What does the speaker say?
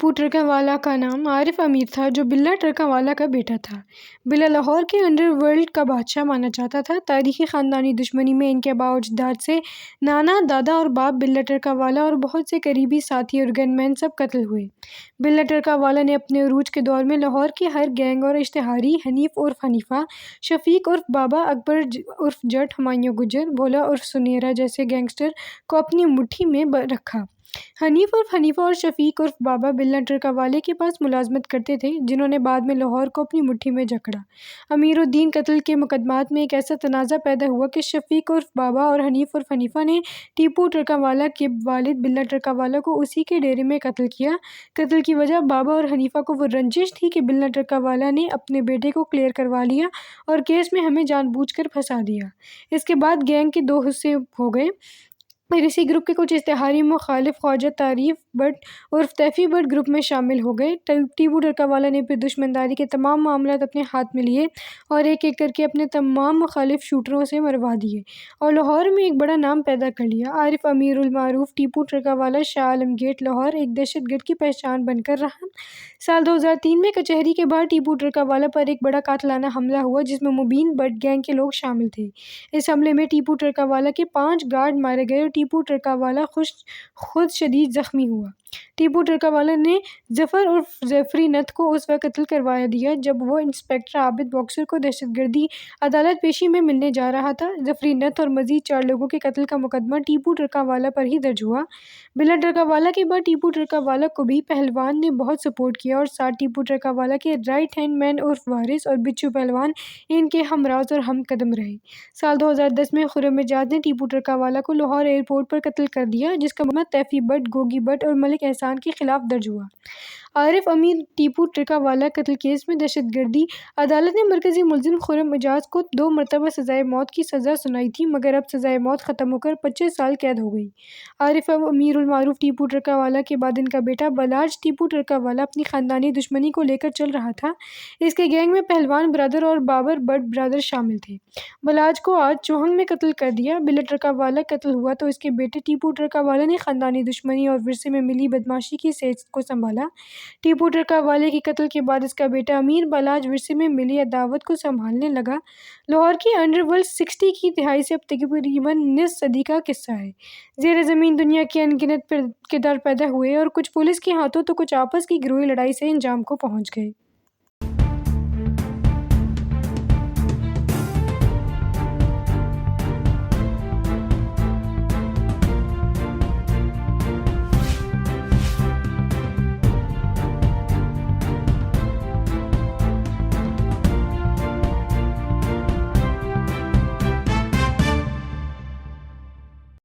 ٹیپو ٹرکاوالا کا نام عارف امیر تھا، جو بلا ٹرکاوالا کا بیٹا تھا۔ بلا لاہور کے انڈر ورلڈ کا بادشاہ مانا جاتا تھا۔ تاریخی خاندانی دشمنی میں ان کے آباء و اجداد سے نانا، دادا اور باپ بلا ٹرکاوالا اور بہت سے قریبی ساتھی اور گن مین سب قتل ہوئے۔ بلا ٹرکاوالا نے اپنے عروج کے دور میں لاہور کے ہر گینگ اور اشتہاری، حنیف عرف حنیفہ، شفیق عرف بابا، اکبر عرف جٹ، ہمایوں گجر، بھولا عرف سنیرا جیسے گینگسٹر کو اپنی مٹھی میں رکھا۔ حنیف عرف حنیفہ اور شفیق عرف بابا بلا ٹرکاوالے کے پاس ملازمت کرتے تھے، جنہوں نے بعد میں لاہور کو اپنی مٹھی میں جکڑا۔ امیر الدین قتل کے مقدمات میں ایک ایسا تنازع پیدا ہوا کہ شفیق عرف بابا اور حنیف عرف حنیفہ نے ٹیپو ٹرکاوالا کے والد بلا ٹرکاوالا کو اسی کے ڈیرے میں قتل کیا۔ قتل کی وجہ بابا اور حنیفہ کو وہ رنجش تھی کہ بلا ٹرکاوالا نے اپنے بیٹے کو کلیئر کروا لیا اور کیس میں ہمیں جان بوجھ کر پھنسا دیا۔ اس کے بعد گینگ کے دو حصے ہو گئے۔ پھر اسی گروپ کے کچھ اشتہاری مخالف خواجہ تعریف بٹ عرف تیفی بٹ گروپ میں شامل ہو گئے۔ ٹیپو ٹرکاوالا نے پھر دشمنداری کے تمام معاملات اپنے ہاتھ میں لیے اور ایک ایک کر کے اپنے تمام مخالف شوٹروں سے مروا دیے اور لاہور میں ایک بڑا نام پیدا کر لیا۔ عارف امیر المعروف ٹیپو ٹرکاوالا شاہ عالم گیٹ لاہور ایک دہشت گرد کی پہچان بن کر رہا۔ سال 2003 میں کچہری کے باہر ٹیپو ٹرکاوالا پر ایک بڑا قاتلانہ حملہ ہوا جس میں مبین بٹ گینگ کے لوگ شامل تھے۔ اس حملے میں ٹیپو ٹرکاوالا کے 5 گارڈ مارے گئے اور ٹیپو ٹرکاوالا خود شدید زخمی ہوا۔ ٹیپو ٹرکاوالا نے ظفر عرف ظفری نتھ کو اس وقت قتل کروا دیا جب وہ انسپکٹر عابد باکسر کو دہشت گردی عدالت پیشی میں ملنے جا رہا تھا۔ ظفری نتھ اور مزید 4 لوگوں کے قتل کا مقدمہ ٹیپو ٹرکاوالا پر ہی درج ہوا۔ بلا ٹرکاوالا کے بعد ٹیپو ٹرکاوالا کو بھی پہلوان نے بہت سپورٹ کیا اور ساتھ ٹیپو ٹرکاوالا کے رائٹ ہینڈ مین عرف وارث اور بچو پہلوان ان کے ہمراز اور ہم قدم رہے۔ سال 2010 میں خرم اعجاز نے ٹیپو ٹرکاوالا کو لاہور ایئرپورٹ پر قتل کر دیا، جس کا مقدمہ تیفی بٹ، گوگی بٹ اور ملک احسان کے خلاف درج ہوا۔ عارف امیر ٹیپو ٹرکاوالا قتل کیس میں دہشت گردی عدالت نے مرکزی ملزم خرم اعجاز کو 2 مرتبہ سزائے موت کی سزا سنائی تھی، مگر اب سزائے موت ختم ہو کر 25 سال قید ہو گئی۔ عارف امیر المعروف ٹیپو ٹرکاوالا کے بعد ان کا بیٹا بلاج ٹیپو ٹرکاوالا اپنی خاندانی دشمنی کو لے کر چل رہا تھا۔ اس کے گینگ میں پہلوان برادر اور بابر بٹ برادر شامل تھے۔ بلاج کو آج چوہنگ میں قتل کر دیا۔ بلا ٹرکاوالا قتل ہوا تو اس کے بیٹے ٹیپو ٹرکاوالا نے خاندانی دشمنی اور ورثے میں ملی بدمعاشی کی سیچ کو سنبھالا۔ ٹیپو ٹرکاوالا کے قتل کے بعد اس کا بیٹا امیر بلاج ورثے میں ملی عداوت کو سنبھالنے لگا۔ لاہور کی انڈر ورلڈ 60 کی دہائی سے اب تقریباً نصف صدی کا قصہ ہے۔ زیر زمین دنیا کے ان گنت کردار پیدا ہوئے اور کچھ پولیس کے ہاتھوں تو کچھ آپس کی گروہی لڑائی سے انجام کو پہنچ گئے۔